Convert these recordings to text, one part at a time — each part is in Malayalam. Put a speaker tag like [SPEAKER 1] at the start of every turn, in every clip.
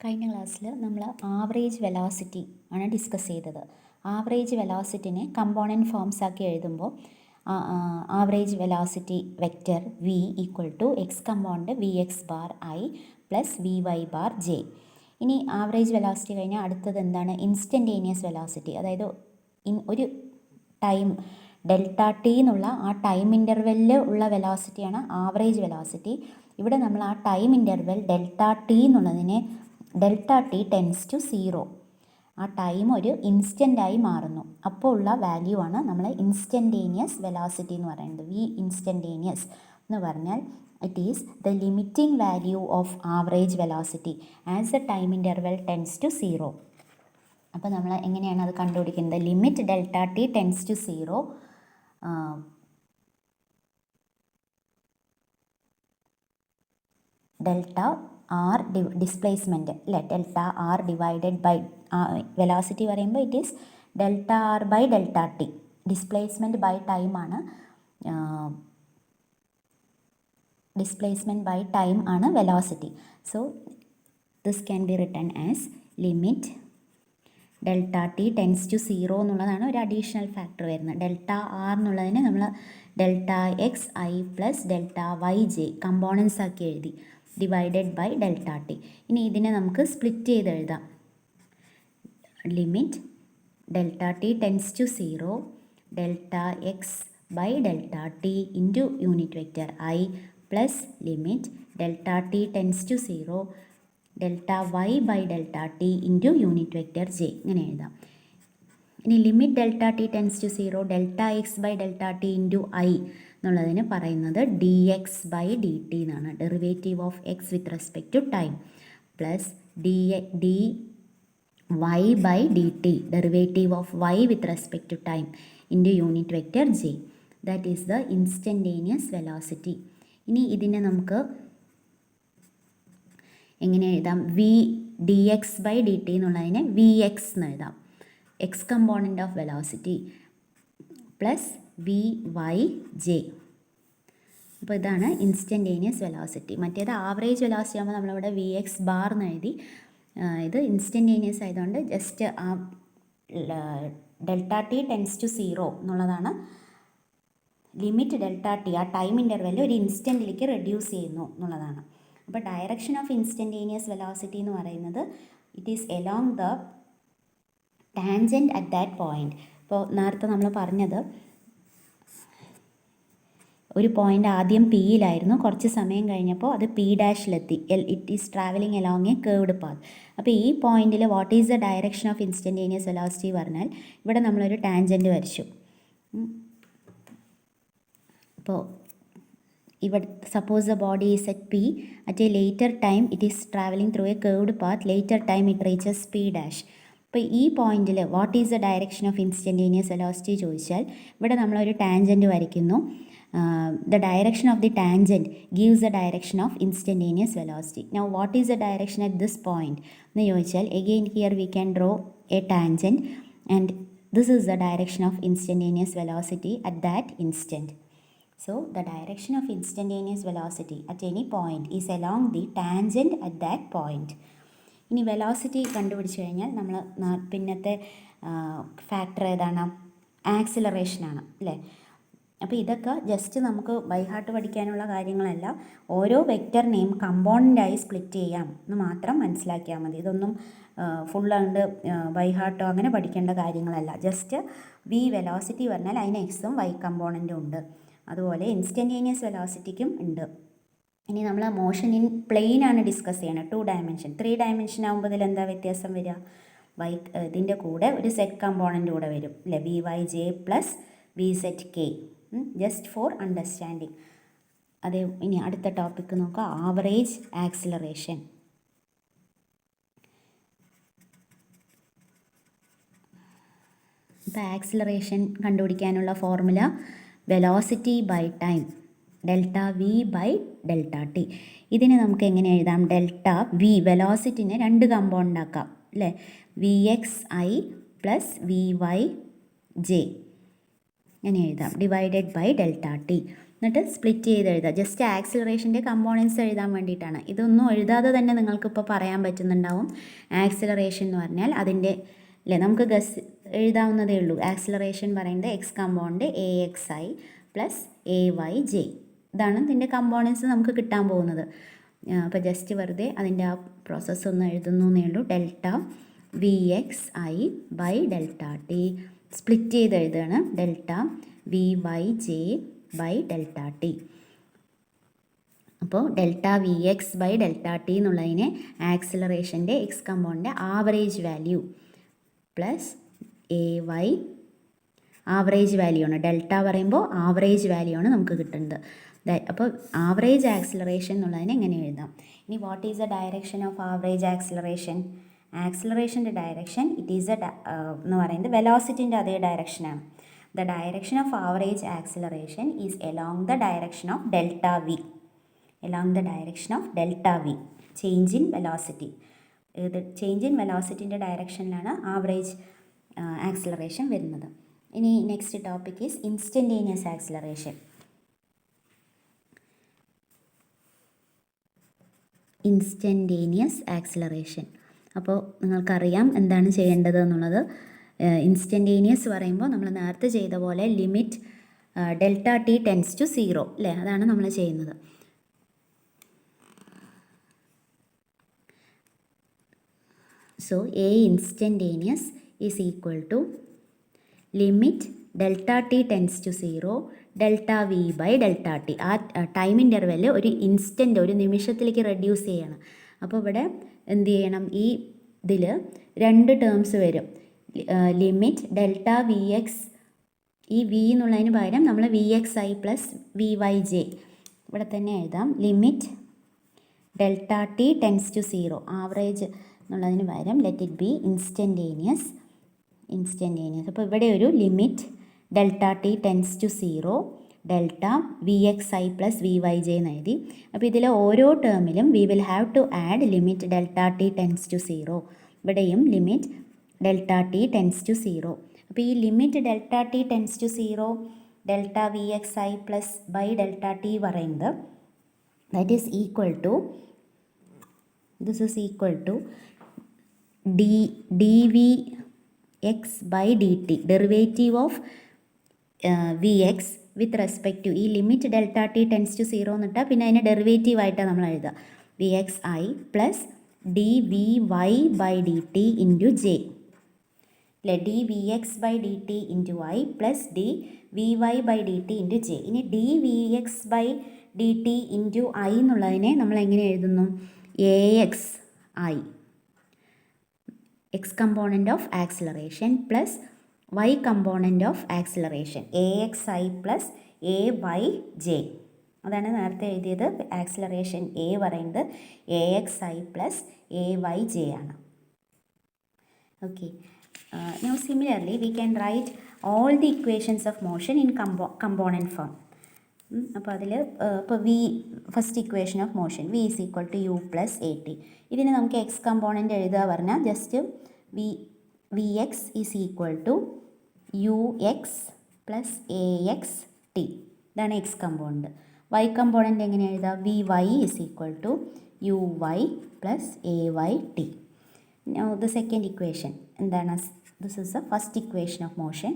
[SPEAKER 1] കഴിഞ്ഞ ക്ലാസ്സിൽ നമ്മൾ ആവറേജ് വെലോസിറ്റി ആണ് ഡിസ്കസ് ചെയ്തത്. ആവറേജ് വെലോസിറ്റിനെ കമ്പോണൻറ്റ് ഫോംസ് ആക്കി എഴുതുമ്പോൾ average velocity vector V equal to X component V X bar I plus V Y bar J. ഇനി ആവറേജ് വെലോസിറ്റി കഴിഞ്ഞാൽ അടുത്തത് എന്താണ്? Instantaneous velocity. അതായത് ഒരു ടൈം ഡെൽറ്റ ടി എന്നുള്ള ആ ടൈം ഇൻ്റർവെല്ലിൽ ഉള്ള വെലോസിറ്റിയാണ് ആവറേജ് വെലോസിറ്റി. ഇവിടെ നമ്മൾ ആ ടൈം ഇൻ്റർവെൽ ഡെൽറ്റ ടി എന്നുള്ളതിനെ ഡെൽറ്റ ടി ടെൻസ് ടു 0, ആ ടൈം ഒരു ഇൻസ്റ്റൻ്റായി മാറുന്നു. അപ്പോൾ ഉള്ള വാല്യൂ ആണ് നമ്മൾ ഇൻസ്റ്റൻറ്റേനിയസ് വെലോസിറ്റി എന്ന് പറയുന്നത്. വി ഇൻസ്റ്റൻറ്റേനിയസ് എന്ന് പറഞ്ഞാൽ it is the limiting value of average velocity as a time interval tends to 0. അപ്പോൾ നമ്മൾ എങ്ങനെയാണ് അത് കണ്ടുപിടിക്കുന്നത്? Limit delta T tends to 0 delta R displacement അല്ലേ, delta R divided by velocity പറയുമ്പോൾ it is delta R by delta T. Displacement by ടൈമാണ്, ഡിസ്പ്ലേസ്മെൻറ്റ് ബൈ ടൈം ആണ് velocity. So this can be written as limit delta T tends to 0 എന്നുള്ളതാണ് ഒരു അഡീഷണൽ ഫാക്ടർ വരുന്നത്. ഡെൽറ്റ ആർ എന്നുള്ളതിനെ നമ്മൾ delta X I plus delta Y J components ആക്കി എഴുതി, ഡിവൈഡഡ് ബൈ ഡെൽറ്റ ടി. ഇനി ഇതിനെ നമുക്ക് സ്പ്ലിറ്റ് ചെയ്ത് എഴുതാം. Limit delta T tends to 0 delta X by delta T into unit vector I plus limit delta T tends to 0 delta Y by delta T into unit vector J. ഇങ്ങനെ എഴുതാം. ഇനി limit delta T tends to 0 delta X by delta T into I എന്നുള്ളതിന് പറയുന്നത് D X by D T എന്നാണ്, derivative of X with respect to time, plus D Y by D T, derivative of Y with respect to time into unit vector J. That is the instantaneous velocity. ഇനി ഇതിനെ നമുക്ക് എങ്ങനെ എഴുതാം? V D X by D T എന്നുള്ളതിനെ വി എക്സ് എന്ന് എഴുതാം, X component of velocity, plus V Y J. അപ്പോൾ ഇതാണ് ഇൻസ്റ്റൻറ്റേനിയസ് വെലോസിറ്റി. മറ്റേത് ആവറേജ് വെലോസിറ്റി ആകുമ്പോൾ നമ്മളിവിടെ വി എക്സ് ബാർ എന്ന് എഴുതി. ഇത് ഇൻസ്റ്റൻറ്റേനിയസ് ആയതുകൊണ്ട് ജസ്റ്റ് ആ ഡെൽറ്റ ടി ടെൻസ് ടു 0 എന്നുള്ളതാണ് ലിമിറ്റ് ഡെൽറ്റ ടി, ആ ടൈം ഇൻ്റർവെല്ലിൽ ഒരു ഇൻസ്റ്റൻറ്റിലേക്ക് റെഡ്യൂസ് ചെയ്യുന്നു എന്നുള്ളതാണ്. അപ്പോൾ ഡയറക്ഷൻ ഓഫ് ഇൻസ്റ്റൻറ്റേനിയസ് വെലോസിറ്റി എന്ന് പറയുന്നത് it is along the tangent at that point. ഇപ്പോൾ നേരത്തെ നമ്മൾ പറഞ്ഞത് ഒരു പോയിൻ്റ് ആദ്യം പിയിലായിരുന്നു, കുറച്ച് സമയം കഴിഞ്ഞപ്പോൾ അത് പി ഡാഷിലെത്തി. It is travelling along a curved path. അപ്പോൾ ഈ പോയിന്റിൽ what is the direction of instantaneous velocity പറഞ്ഞാൽ ഇവിടെ നമ്മളൊരു ടാൻജൻറ്റ് വരച്ചു. അപ്പോൾ ഇവിടെ suppose the body is at P, at a later time it is travelling through a curved path, later time it reaches P dash. അപ്പോൾ ഈ പോയിന്റിൽ what is the direction of instantaneous velocity ചോദിച്ചാൽ ഇവിടെ നമ്മളൊരു ടാൻജൻറ്റ് വരയ്ക്കുന്നു. The direction of the tangent gives the direction of instantaneous velocity. Now what is the direction at this point എന്ന് ചോദിച്ചാൽ again here we can draw a tangent and this is the direction of instantaneous velocity at that instant. So the direction of instantaneous velocity at any point is along the tangent at that point. ഇനി വെലോസിറ്റി കണ്ടുപിടിച്ച് കഴിഞ്ഞാൽ നമ്മൾ പിന്നത്തെ ഫാക്ടർ ഏതാണ്? ആക്സിലറേഷനാണ് അല്ലേ. അപ്പോൾ ഇതൊക്കെ ജസ്റ്റ് നമുക്ക് ബൈ ഹാർട്ട് പഠിക്കാനുള്ള കാര്യങ്ങളല്ല. ഓരോ വെക്റ്ററിനെയും കമ്പോണൻ്റായി സ്പ്ലിറ്റ് ചെയ്യാം എന്ന് മാത്രം മനസ്സിലാക്കിയാൽ മതി. ഇതൊന്നും ഫുള്ളാണ്ട് ബൈ ഹാർട്ടോ അങ്ങനെ പഠിക്കേണ്ട കാര്യങ്ങളല്ല. ജസ്റ്റ് വി വെലോസിറ്റി പറഞ്ഞാൽ അതിന് എക്സും വൈ കമ്പോണൻറ്റും ഉണ്ട്. അതുപോലെ ഇൻസ്റ്റൻറ്റേനിയസ് വെലോസിറ്റിക്കും ഉണ്ട്. ഇനി നമ്മൾ മോഷൻ ഇൻ പ്ലെയിൻ ആണ് ഡിസ്കസ് ചെയ്യണം. 2 ഡയമെൻഷൻ. 3 ഡയമെൻഷൻ ആകുമ്പോൾ ഇതിലെന്താ വ്യത്യാസം വരിക? വൈ ഇതിൻ്റെ കൂടെ ഒരു സെറ്റ് കമ്പോണൻ്റ് കൂടെ വരും അല്ലേ, V Y J plus V Z K. Just for understanding. അതേ ഇനി അടുത്ത ടോപ്പിക്ക് നോക്കുക, ആവറേജ് ആക്സിലറേഷൻ. ഇപ്പോൾ ആക്സിലറേഷൻ കണ്ടുപിടിക്കാനുള്ള formula velocity by time delta V by delta T. ഇതിനെ നമുക്ക് എങ്ങനെ എഴുതാം? ഡെൽറ്റ വി വെലോസിറ്റിനെ 2 കമ്പോണൻ്റ് ആക്കാം അല്ലേ, V X I plus V Y J. ഇങ്ങനെ എഴുതാം, ഡിവൈഡഡ് ബൈ ഡെൽറ്റ ടി. എന്നിട്ട് സ്പ്ലിറ്റ് ചെയ്ത് എഴുതുക. ജസ്റ്റ് ആക്സിലറേഷൻ്റെ കമ്പോണൻസ് എഴുതാൻ വേണ്ടിയിട്ടാണ്. ഇതൊന്നും എഴുതാതെ തന്നെ നിങ്ങൾക്കിപ്പോൾ പറയാൻ പറ്റുന്നുണ്ടാവും ആക്സിലറേഷൻ എന്ന് പറഞ്ഞാൽ അതിൻ്റെ അല്ലേ, നമുക്ക് ഗസ് എഴുതാവുന്നതേ ഉള്ളൂ. ആക്സിലറേഷൻ പറയുന്നത് X component A X I plus A Y J, ഇതാണ് ഇതിൻ്റെ കമ്പോണൻസ് നമുക്ക് കിട്ടാൻ പോകുന്നത്. അപ്പോൾ ജസ്റ്റ് വെറുതെ അതിൻ്റെ ആ പ്രോസസ്സ് ഒന്ന് എഴുതുന്നു എന്നേ ഉള്ളൂ. Delta V X I by delta T split ചെയ്ത് എഴുതുകയാണ്. Delta V Y J by delta T. അപ്പോൾ delta V X by delta T എന്നുള്ളതിനെ ആക്സിലറേഷൻ്റെ എക്സ് കമ്പോണൻ്റെ average value plus A Y average value ആണ്. ഡെൽറ്റ പറയുമ്പോൾ ആവറേജ് വാല്യൂ ആണ് നമുക്ക് കിട്ടുന്നത്. അപ്പോൾ ആവറേജ് ആക്സിലറേഷൻ എന്നുള്ളതിനെ എങ്ങനെ എഴുതാം? ഇനി what is the direction of average acceleration? ആക്സിലറേഷൻ്റെ ഡയറക്ഷൻ ഇറ്റ് ഈസ് എന്ന് പറയുന്നത് വെലോസിറ്റിൻ്റെ അതേ ഡയറക്ഷനാണ്. The direction of average acceleration is along the direction of delta V. Along the direction of delta V, change in velocity. Change in വെലോസിറ്റിൻ്റെ ഡയറക്ഷനിലാണ് ആവറേജ് ആക്സിലറേഷൻ വരുന്നത്. ഇനി next topic is instantaneous acceleration. Instantaneous acceleration, അപ്പോൾ നിങ്ങൾക്കറിയാം എന്താണ് ചെയ്യേണ്ടത് എന്നുള്ളത്. ഇൻസ്റ്റൻറ്റേനിയസ് പറയുമ്പോൾ നമ്മൾ നേരത്തെ ചെയ്ത പോലെ limit delta T tends to 0 അല്ലേ, അതാണ് നമ്മൾ ചെയ്യുന്നത്. So A instantaneous is equal to limit delta T tends to 0 delta V by delta T. ആ ടൈം ഇൻ്റർവെല് ഒരു ഇൻസ്റ്റൻറ്റ്, ഒരു നിമിഷത്തിലേക്ക് റെഡ്യൂസ് ചെയ്യണം. അപ്പോൾ ഇവിടെ എന്ത് ചെയ്യണം? ഈ ഇതിൽ 2 ടേംസ് വരും. ലിമിറ്റ് ഡെൽറ്റ വി എക്സ്, ഈ വി എന്നുള്ളതിന് പകരം നമ്മൾ V X I plus V Y J ഇവിടെ തന്നെ എഴുതാം. Limit delta T tends to 0 average എന്നുള്ളതിന് പകരം ലെറ്റ് ഇറ്റ് ബി ഇൻസ്റ്റൻറ്റേനിയസ്. അപ്പോൾ ഇവിടെ ഒരു limit delta T tends to 0 delta V X I plus V Y J എന്ന് എഴുതി. അപ്പോൾ ഇതിൽ ഓരോ ടേമിലും we will have to add limit delta T tends to 0. ഇവിടെയും limit delta T tends to 0. അപ്പോൾ ഈ limit delta T tends to 0 delta V X I plus by delta T പറയുന്നത് that is equal to, this is equal to D V X by D T, derivative of V X with respect to ഈ limit delta T tends to 0 എന്നിട്ടാൽ പിന്നെ അതിനെ ഡെറിവേറ്റീവ് ആയിട്ടാണ് നമ്മൾ എഴുതുക. V X I plus D V Y by D T into J അല്ലെ, D V X by D T into I plus D V Y by D T into J. ഇനി D V X by D T into I എന്നുള്ളതിനെ നമ്മൾ എങ്ങനെ എഴുതുന്നു? A X I X component of acceleration plus y component of acceleration AXI plus AYJ. അതാണ് നേരത്തെ എഴുതിയത്. ആക്സിലറേഷൻ എ പറയുന്നത് AXI പ്ലസ് AYJ ആണ്. Okay, now similarly we can write all the equations of motion in component form. അപ്പോൾ അതിൽ ഇപ്പോൾ we first equation of motion v is equal to u plus a t. ഇതിന് നമുക്ക് എക്സ് കമ്പോണൻ്റ് എഴുതുക പറഞ്ഞാൽ just v x is equal to U x plus a X t, ഇതാണ് എക്സ് കമ്പോണൻ്റ്. വൈ കമ്പോണൻ്റ് എങ്ങനെ എഴുതാം? V y is equal to U Y plus A Y T. The second equation എന്താണ്? This is the first equation of motion.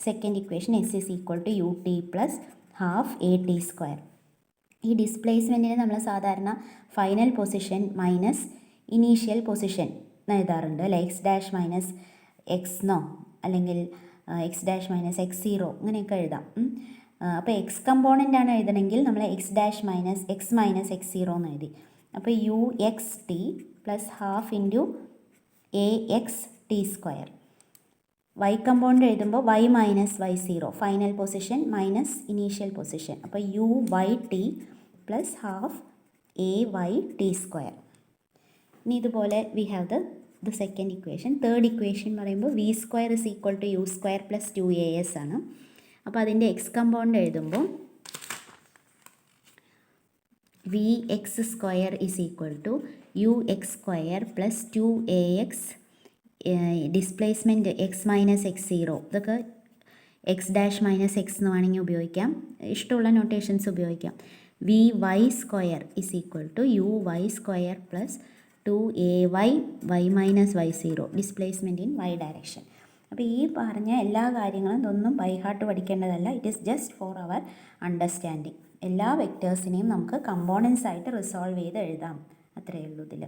[SPEAKER 1] Second equation S is equal to U T plus half A T square. ഈ ഡിസ്പ്ലേസ്മെൻറ്റിന് നമ്മൾ സാധാരണ final position minus initial position എഴുതാറുണ്ട് അല്ലെ, എക്സ് ഡാഷ് മൈനസ് എക്സ് എന്നോ അല്ലെങ്കിൽ X dash minus X zero അങ്ങനെയൊക്കെ എഴുതാം. അപ്പോൾ എക്സ് കമ്പോണൻ്റ് ആണ് എഴുതണമെങ്കിൽ നമ്മൾ X dash minus X zero എന്ന് എഴുതി. അപ്പോൾ U X T plus half into A X T square. Y component എഴുതുമ്പോൾ Y minus Y zero, final position minus initial position. അപ്പോൾ U Y T plus half A Y T square. ഇനി ഇതുപോലെ we have the second equation. Third equation പറയുമ്പോൾ V square is equal to U square plus 2as ആണ്. അപ്പോൾ അതിൻ്റെ എക്സ് കമ്പോണൻ്റ് എഴുതുമ്പോൾ V X square is equal to U X square plus 2ax displacement X minus X zero, ഇതൊക്കെ എക്സ് ഡാഷ് മൈനസ് എക്സ് എന്ന് വേണമെങ്കിൽ ഉപയോഗിക്കാം, ഇഷ്ടമുള്ള നൊട്ടേഷൻസ് ഉപയോഗിക്കാം. V Y square is equal to U Y square plus 2ay Y minus Y zero displacement in Y direction. അപ്പോൾ ഈ പറഞ്ഞ എല്ലാ കാര്യങ്ങളും ഇതൊന്നും ബൈ ഹാർട്ട് പഠിക്കേണ്ടതല്ല. It is just for our understanding. എല്ലാ വെക്റ്റേഴ്സിനെയും നമുക്ക് കമ്പോണൻസ് ആയിട്ട് റിസോൾവ് ചെയ്ത് എഴുതാം, അത്രയേ ഉള്ളൂ ഇതിൽ.